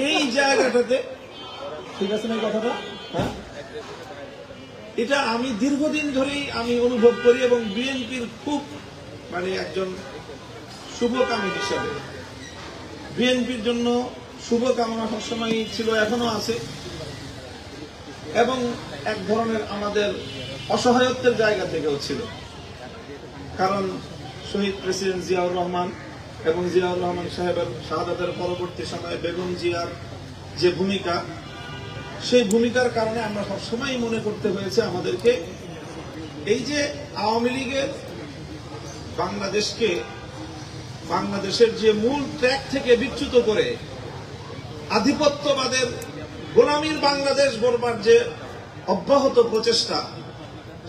এই জায়গাটাতে ঠিক আছে না কথাটা? হ্যাঁ, এটা আমি দীর্ঘদিন ধরেই আমি অনুভব করি এবং বিএনপির খুব একজন শুভকামী হিসাবে বিএনপির জন্য শুভকামনা সবসময় ছিল, এখনো আছে। এবং এক ধরনের আমাদের অসহায়ত্বের জায়গা থেকেও ছিল, কারণ শহীদ প্রেসিডেন্ট জিয়াউর রহমান এবং জিয়াউর রহমান সাহেবের শাহাদাতের পরবর্তী সময়ে বেগম জিয়ার যে ভূমিকা, সেই ভূমিকার কারণে আমরা সবসময় মনে করতে হয়েছে আমাদেরকে এই যে আওয়ামী লীগের বাংলাদেশের যে মূল ট্র্যাক থেকে বিচ্যুত করে আধিপত্যবাদের গোলামীর বাংলাদেশ গড়বার যে অব্যাহত প্রচেষ্টা,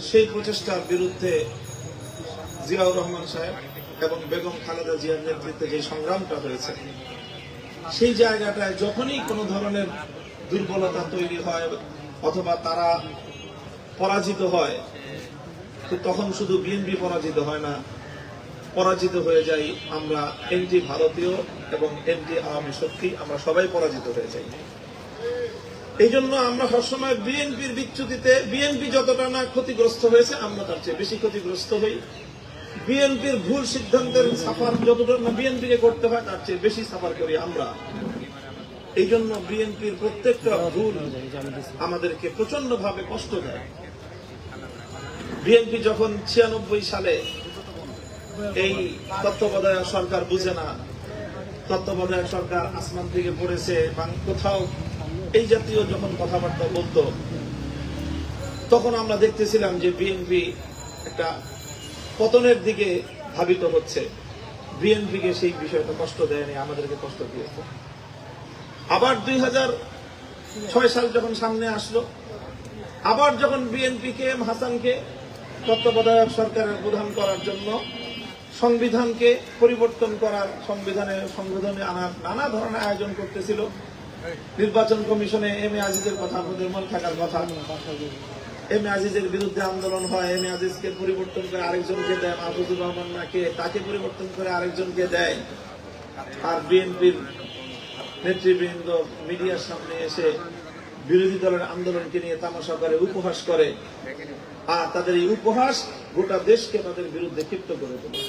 সেই প্রচেষ্টার বিরুদ্ধে জিয়াউর রহমান সাহেব এবং বেগম খালেদা জিয়ার নেতৃত্বে যে সংগ্রামটা হয়েছে, সেই জায়গাটায় যখনই কোনো ধরনের দুর্বলতা তৈরি হয় অথবা তারা পরাজিত হয়, তো তখন শুধু বিএনপি পরাজিত হয় না, পরাজিত হয়ে যাই আমরা এনটি ভারতীয় এবং এনটি আওয়ামী শক্তি, আমরা সবাই পরাজিত হয়ে যাই। এই জন্য আমরা সবসময় বিএনপির বিচ্যুতিতে বিএনপি যতটা না ক্ষতিগ্রস্ত হয়েছে, আমরা তার চেয়ে বেশি ক্ষতিগ্রস্ত হই। বিএনপির ভুল সিদ্ধান্তের সাফার যতটা না বিএনপিকে করতে হয়, তার চেয়ে বেশি সাফার করি আমরা। এই জন্য বিএনপির প্রত্যেকটা ভুল আমাদেরকে প্রচন্ড ভাবে কষ্ট দেয়। বিএনপি যখন 96 সালে এই তত্ত্বাবধায়ক সরকার বুঝে না, তত্ত্বাবধায়ক সরকার আসমান থেকে পড়েছে বা কোথাও এই জাতীয় যখন কথাবার্তা বলতো, তখন আমরা দেখতেছিলাম যে বিএনপি একটা পতনের দিকে ধাবিত হচ্ছে। বিএনপিকে সেই বিষয়টা কষ্ট দেয়নি, আমাদেরকে কষ্ট দিয়েছে। আবার 2006 সাল যখন সামনে আসলো, আবার যখন বিএনপিকে হাসানকে তত্ত্বাবধায়ক সরকারের প্রধান করার জন্য সংবিধানকে পরিবর্তন করার, সংবিধানে আনার নানা ধরনের আয়োজন করতেছিল। নির্বাচন কমিশনে এম এ আজিজের কথা আপনাদের মনে থাকার কথা, এম এ আজিজের বিরুদ্ধে আন্দোলন হয়, এম এ আজিজকে পরিবর্তন করে আরেকজনকে দেয়, মাহফুজুর রহমান নাকে, তাকে পরিবর্তন করে আরেকজনকে দেয়। আর বিএনপির নেতৃবৃন্দ মিডিয়ার সামনে এসে বিরোধী দলের আন্দোলনকে নিয়ে তামাশা করে, উপহাস করে, আর তাদের এই উপহাস গোটা দেশকে তাদের বিরুদ্ধে ক্ষিপ্ত করে তোলে।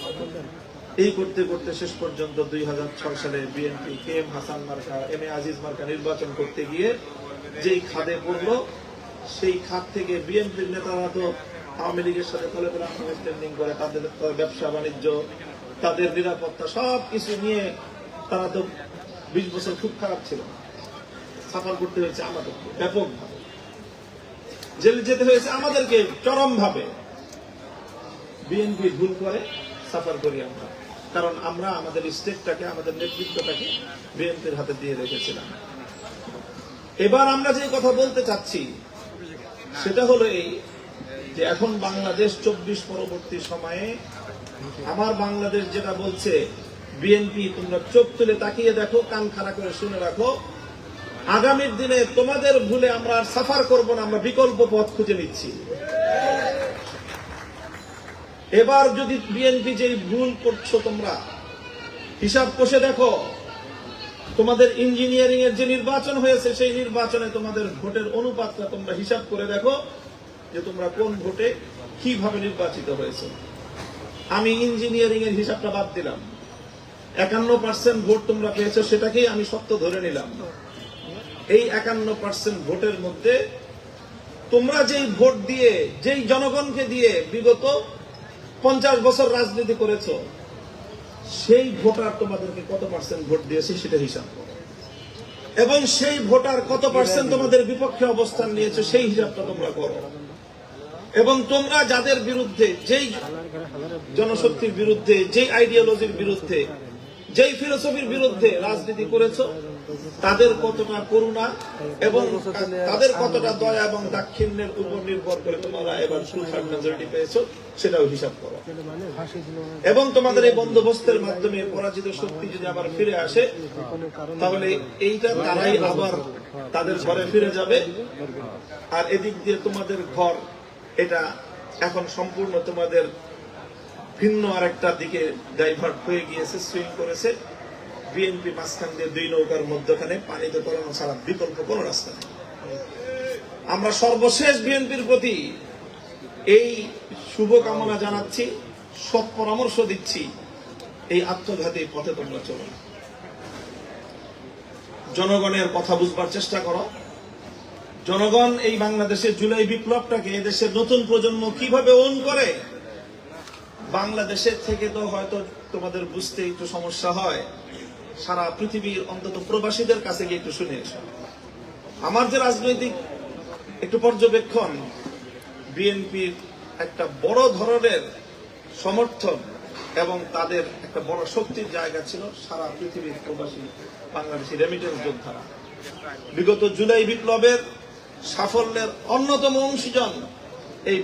এই করতে করতে শেষ পর্যন্ত 2006 সালে বিএনপি কে এম হাসান মার্কা, এম এ আজিজ মার্কা নির্বাচন করতে গিয়ে যেই খাদে পড়লো, সেই খাত থেকে বিএনপির নেতারা তো আওয়ামী লীগের সাথে তলে তলে আন্ডারস্ট্যান্ডিং করে, তাদের ব্যবসা বাণিজ্য, তাদের নিরাপত্তা সবকিছু নিয়ে তারা তো 20 বছর খুব খারাপ ছিল। সাফার করতে হয়েছে আমাদেরকে ব্যাপকভাবে, জেলে যেতে হয়েছে আমাদেরকে চরম ভাবে। বিএনপি ভুল করে সাফার করি আমরা, কারণ আমরা আমাদের স্টেটটাকে, আমাদের নেতৃত্বটাকে বিএনপির হাতে দিয়ে রেখেছিলাম। এবার আমরা যে কথা বলতে চাচ্ছি সেটা হলো এই যে এখন বাংলাদেশ 24 পরবর্তী সময়ে আমার বাংলাদেশ যেটা বলছে, বিএনপি তোমরা চোখ তুলে তাকিয়ে দেখো, কান খাড়া করে শুনে রাখো, আগামীর দিনে তোমাদের ভুলে আমরা আর সাফার করব না, আমরা বিকল্প পথ খুঁজে নিচ্ছি। এবার যদি বিএনপি যেই ভুল করছো, তোমরা হিসাব কষে দেখো, তোমাদের ইঞ্জিনিয়ারিং এর যে নির্বাচন হয়েছে, সেই নির্বাচনে তোমাদের ভোটের অনুপাতটা তোমরা হিসাব করে দেখো যে তোমরা কোন ভোটে কিভাবে নির্বাচিত হয়েছে। আমি ইঞ্জিনিয়ারিং এর হিসাবটা বাদ দিলাম, 51% ভোট তোমরা পেয়েছো, সেটাকেই আমি সত্য ধরে নিলাম। এই 51% ভোটের মধ্যে তোমরা যেই ভোট দিয়ে, যেই জনগণকে দিয়ে বিগত 50 বছর রাজনীতি করেছো, সেই ভোটার তোমাদেরকে কত পার্সেন্ট ভোট দিয়েছে সেটা হিসাব করো, এবং সেই ভোটার কত পার্সেন্ট তোমাদের বিপক্ষে অবস্থান নিয়েছে সেই হিসাবটা তোমরা করো। এবং তোমরা যাদের বিরুদ্ধে, যেই জনশক্তির বিরুদ্ধে, যেই আইডিওলজির বিরুদ্ধে, যেই ফিলোসফির বিরুদ্ধে রাজনীতি করেছো, তাদের কতটা করুণা এবং তাদের কতটা দয়া এবং দাক্ষিণ্যের উপর নির্ভর করে তোমরা এবার ফুল মেজরিটি পেয়েছো, সেটাও হিসাব করো। এবং তোমাদের এই বন্দোবস্তের মাধ্যমে পরাজিত শক্তি যদি আবার ফিরে আসে, তাহলে এইটা তারাই আবার তাদের ঘরে ফিরে যাবে। আর এদিক দিয়ে তোমাদের ঘর, এটা এখন সম্পূর্ণ তোমাদের ভিন্ন আরেকটা দিকে ডাইভার্ট হয়ে গিয়েছে, সুইং করেছে। বিএনপি মাঝখান দিয়ে দুই নৌকার মধ্যখানে পানিতে তলানো ছাড়া বিকল্প কোন রাস্তা নেই। আমরা সর্বশেষ বিএনপির প্রতি এই শুভকামনা জানাচ্ছি, সৎ পরামর্শ দিচ্ছি, এই আত্মঘাতী পথে তোমরা চলো না। জনগণের কথা বুঝবার চেষ্টা করো। জনগণ এই বাংলাদেশের জুলাই বিপ্লবটাকে এদেশের নতুন প্রজন্ম কিভাবে ওন করে, বাংলাদেশের থেকে তো হয়তো তোমাদের বুঝতে একটু সমস্যা হয়, সারা পৃথিবীর অন্তত প্রবাসীদের কাছে গিয়ে একটু শুনে এসো। আমার যে রাজনৈতিক একটু পর্যবেক্ষণ, বিএনপির একটা বড় ধরনের সমর্থন এবং তাদের একটা বড় শক্তির জায়গা ছিল সারা পৃথিবীর প্রবাসী বাংলাদেশি রেমিটেন্স যোদ্ধারা। বিগত জুলাই বিপ্লবের সাফল্যের অন্যতম অংশীজন এই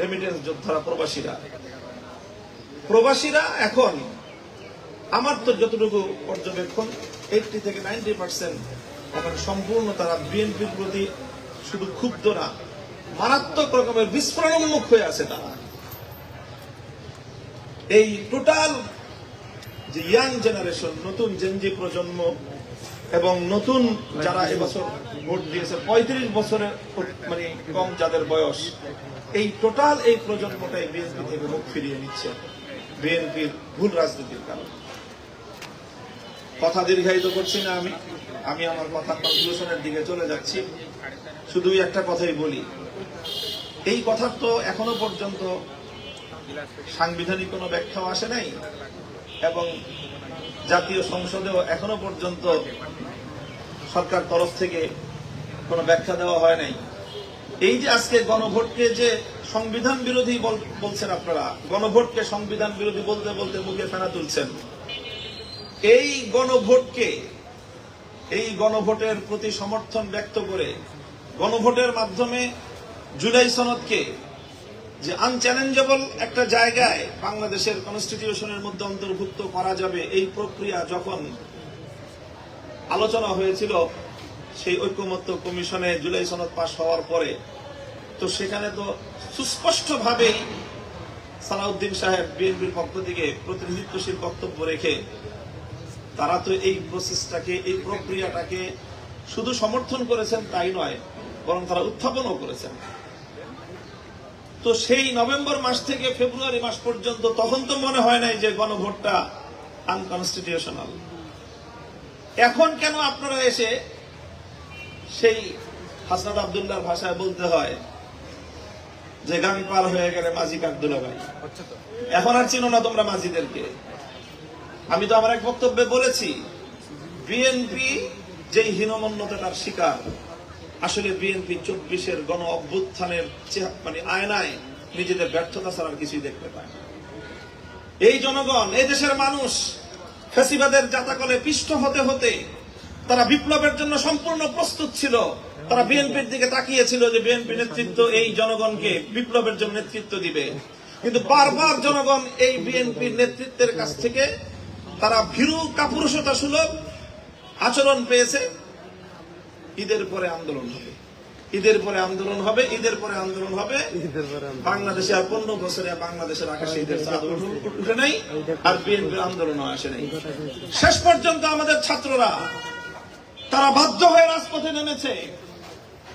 রেমিটেন্স যোদ্ধারা, প্রবাসীরা এখন আমার তো যতটুকু পর্যবেক্ষণ 80 থেকে 90% এখন সম্পূর্ণ তারা বিএনপির প্রতি শুধু ক্ষুব্ধ না, মারাত্মক রকমের বিস্ফোরণোন্মুখ হয়ে আছে তারা। এই টোটাল যে ইয়াং জেনারেশন, নতুন জেনজি প্রজন্ম এবং নতুন যারা এবছর ভোট দিয়েছে 35 বছরের মানে কম যাদের বয়স, এই টোটাল এই প্রজন্মটাই বিএনপি থেকে মুখ ফিরিয়ে নিচ্ছে বিএনপির ভুল রাজনীতির কারণে। কথা দীর্ঘায়িত করছি না, আমি আমার কথা কনক্লুশনের দিকে চলে যাচ্ছি। শুধুই একটা কথাই বলি, এই কথার তো এখনো পর্যন্ত সাংবিধানিক কোনো ব্যাখ্যাও আসে নাই এবং জাতীয় সংসদেও এখনো পর্যন্ত সরকার তরফ থেকে কোনো ব্যাখ্যা দেওয়া হয় নাই। এই যে আজকে গণভোটকে যে সংবিধান বিরোধী বলছেন আপনারা, গণভোটকে সংবিধান বিরোধী বলতে বলতে মুখে ফেনা তুলছেন। এই গণভোটের প্রতি সমর্থন ব্যক্ত করে গণভোটের মাধ্যমে জুলাই সনদকে যে আনচ্যালেঞ্জেবল একটা জায়গায় বাংলাদেশের কনস্টিটিউশনের মধ্যে অন্তর্ভুক্ত করা যাবে, এই প্রক্রিয়া যখন আলোচনা হয়েছিল সেই ঐকমত্য কমিশনে জুলাই সনদ পাশ হওয়ার পরে, তো সেখানে তো সুস্পষ্টভাবেই সালাউদ্দিন সাহেব বিএনপির পক্ষ থেকে প্রতিনিধিত্বশীল বক্তব্য রেখে তারা তো এই প্রসেসটাকে, এই প্রক্রিয়াটাকে শুধু সমর্থন করেছেন তাই নয়, বরং তারা উত্থাপনও করেছেন। তো সেই নভেম্বর মাস থেকে ফেব্রুয়ারি মাস পর্যন্ত তখন তো মনে হয় নাই যে গণভোটটা আনকনস্টিটিউশনাল। এখন কেন আপনারা এসে সেই হাসনাত আব্দুল্লাহর ভাষায় বলতে হয় যে গান পার হয়ে গেলে মাঝি কাকদুলা ভাই, এখন আর চিনো না তোমরা মাঝিদেরকে? আমি তো আমার এক বক্তব্যে বলেছি, বিএনপি যেই হীনমন্যতার শিকার, আসলে বিএনপি 24-এর গণ অভ্যুত্থানের মানে আয়নায় নিজেদের ব্যর্থতা ছাড়া আর কিছুই দেখতে পায় না। এই জনগণ, এই দেশের মানুষ ফ্যাসিবাদের জাতাকলে পিষ্ট হতে হতে তারা বিপ্লবের জন্য সম্পূর্ণ প্রস্তুত ছিল। তারা বিএনপির দিকে তাকিয়েছিল যে বিএনপি নেতৃত্ব এই জনগণকে বিপ্লবের জন্য নেতৃত্ব দিবে, কিন্তু বারবার জনগণ এই বিএনপির নেতৃত্বের কাছ থেকে তারা ভীরু কাপুরুষতা সুলভ আচরণ পেয়েছে। ঈদের পরে আন্দোলন হবে, ঈদের পরে আন্দোলন হবে, ঈদের পরে আন্দোলন হবে। বাংলাদেশে আর 15 বছরে বাংলাদেশের আকাশে ঈদের চাঁদ উঠে নাই, আর বিএনপির আন্দোলনও আসে নাই। শেষ পর্যন্ত আমাদের ছাত্ররা তারা বাধ্য হয়ে রাজপথে নেমেছে,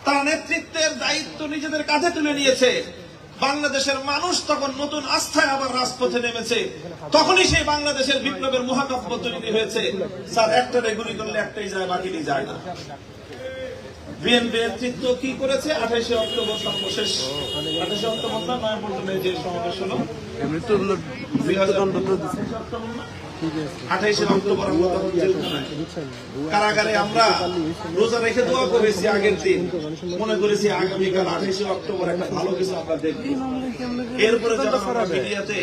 তারা নেতৃত্বের দায়িত্ব নিজেদের কাঁধে তুলে নিয়েছে। বাংলাদেশের মানুষ তখন নতুন আস্থায় আবার রাজপথে নেমেছে। তখনই সেই বাংলাদেশের বিপ্লবের মহাকাব্য তৈরি হয়েছে। স্যার, একটারে গুলি করলে একটাই যায়, বাকিটি যায় না। বিএনপি নেতৃত্ব কি করেছে? 28 অক্টোবর সর্বশেষ, 28 অক্টোবর না, নয়াপল্টনে যে সমাবেশ হলো, 28 অক্টোবর আমরা তখন জেলখানায় কারাগারে আমরা রোজা রেখে দোয়া করেছি। আগের দিন মনে করেছি আগামীকাল 28 অক্টোবর একটা ভালো কিছু আমরা দেখব। এরপরে যখন আমরা মিডিয়াতে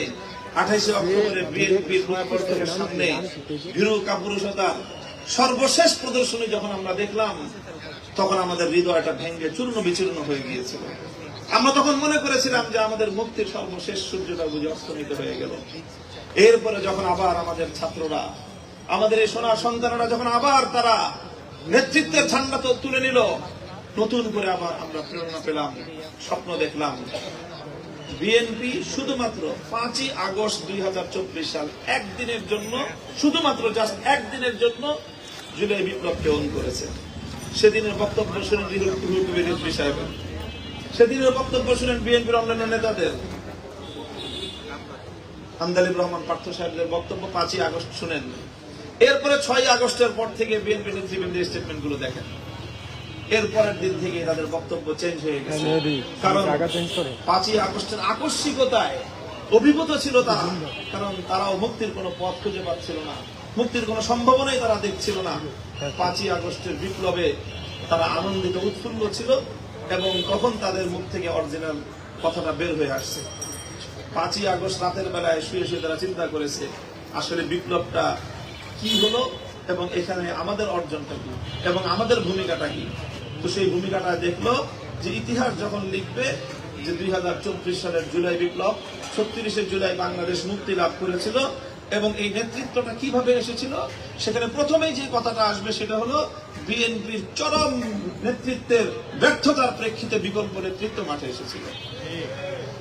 28 অক্টোবরে বিএনপির নয়াপল্টনের সামনে ভীরু কাপুরুষতা সর্বশেষ প্রদর্শনী যখন আমরা দেখলাম, তখন আমাদের হৃদয়টা ভেঙে চূর্ণ বিচূর্ণ হয়ে গিয়েছিল। আমরা তখন মনে করেছিলাম যে আমাদের মুক্তির সর্বশেষ সূর্যটা বুঝে অস্তমিত হয়ে গেল। এরপরে যখন আবার আমাদের ছাত্ররা, আমাদের এই সোনার সন্তানরা যখন আবার তারা নেতৃত্বের ঝান্ডা তো তুলে নিল, নতুন করে আবার আমরা প্রেরণা পেলাম, স্বপ্ন দেখলাম বিএনপি শুধুমাত্র 5ই আগস্ট 2024 সাল একদিনের জন্য, শুধুমাত্র জাস্ট একদিনের জন্য জুলাই বিপ্লবকে অন করেছে। সেদিনের বক্তব্য শুনেন রুহুল কবির রিজভী সাহেবের, সেদিনের বক্তব্য শুনেন বিএনপির অন্যান্য নেতাদের, আন্দালিব রহমান পার্থ সাহেবদের বক্তব্য 5ই আগস্ট শুনেন। এরপরে 6ই আগস্টের পর থেকে বিএনপি নেতৃবৃন্দের স্টেটমেন্ট গুলো দেখেন, এরপরের দিন থেকে তাদের বক্তব্য চেঞ্জ হয়ে গেছে। কারণ 5ই আগস্টের আকস্মিকতায় অভিভূত ছিল তারা, কারণ তারাও মুক্তির কোনো পথ খুঁজে পাচ্ছিল না, মুক্তির কোনো সম্ভাবনাই তারা দেখছিল না। 5ই আগস্টের বিপ্লবে তারা আনন্দিত উৎফুল্ল ছিল এবং তখন তাদের মুখ থেকে অরিজিনাল কথাটা বের হয়ে আসছে। 5ই আগস্ট রাতের বেলায় শুয়ে শুয়ে তারা চিন্তা করেছে আসলে বিপ্লবটা কি হলো এবং এখানে আমাদের অর্জনটা কি এবং আমাদের ভূমিকাটা কি। তো সেই ভূমিকাটা দেখলো যে ইতিহাস যখন লিখবে যে 2024 সালের জুলাই বিপ্লব, 36শে জুলাই বাংলাদেশ মুক্তি লাভ করেছিল এবং এই নেতৃত্বটা কিভাবে এসেছিল, সেখানে প্রথমেই যে কথাটা আসবে সেটা হলো বিএনপির চরম নেতৃত্বের ব্যর্থতার প্রেক্ষিতে বিকল্প নেতৃত্ব মাঠে এসেছিল।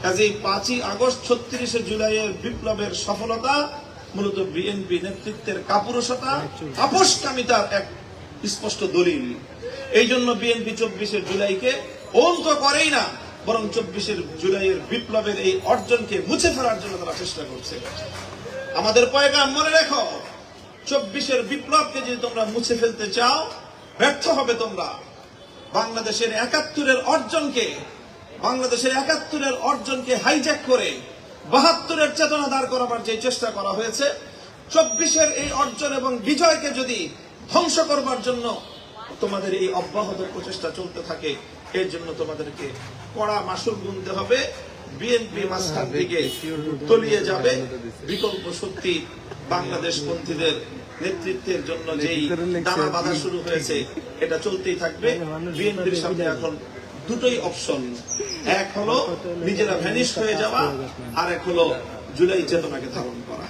কাজেই 5ই আগস্ট 36শে জুলাইয়ের বিপ্লবের সফলতা মূলত বিএনপি নেতৃত্বের কাপুরুষতা, আপোষকামিতার এক স্পষ্ট দলিল। এই জন্য বিএনপি 24শে জুলাইকে অন তো করেই না, বরং 24শে জুলাইয়ের বিপ্লবের এই অর্জনকে মুছে ফেলার জন্য তারা চেষ্টা করছে। আমাদের পয়গাম মনে রেখো, 24শে বিপ্লবকে যদি তোমরা মুছে ফেলতে চাও, ব্যর্থ হবে তোমরা। বাংলাদেশের 71-এর অর্জনকে হাইজ্যাক করে 72-এর চেতনা দাঁড় করাবার যে চেষ্টা করা হয়েছে, 24শে এই অর্জন এবং বিজয়কে যদি ধ্বংস করবার জন্য তোমাদের এই অব্যাহত প্রচেষ্টা চলতে থাকে, এর জন্য তোমাদেরকে কড়া মাসুল গুনতে হবে। বিএনপি মাঝখান থেকে তলিয়ে যাবে, বিকল্প শক্তি বাংলাদেশ পন্থীদের নেতৃত্বের জন্য যেই দানা বাঁধা শুরু হয়েছে এটা চলতেই থাকবে। বিএনপির সামনে এখন দুটোই অপশন, এক হলো নিজেরা ভ্যানিশ হয়ে যাওয়া, আর এক হলো জুলাই চেতনাকে ধারণ করা।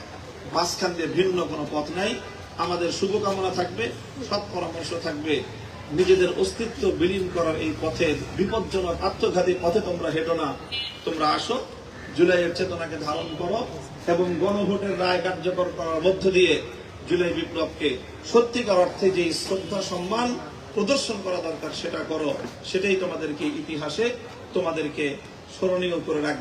মাঝখান দিয়ে ভিন্ন কোনো পথ নাই। আমাদের শুভকামনা থাকবে, সৎ পরামর্শ থাকবে, নিজেদের অস্তিত্ব বিলীন করার এই পথে, বিপজ্জনক আত্মঘাতী পথে তোমরা হেঁটো না, তোমরা আসো, জুলাইয়ের চেতনাকে ধারণ করো এবং গণভোটের রায় কার্যকর করার মধ্য দিয়ে জুলাই বিপ্লবকে সত্যিকার অর্থে যে শ্রদ্ধা সম্মান প্রদর্শন করা দরকার সেটা করো। সেটাই তোমাদেরকে ইতিহাসে তোমাদেরকে স্মরণীয় করে রাখবে।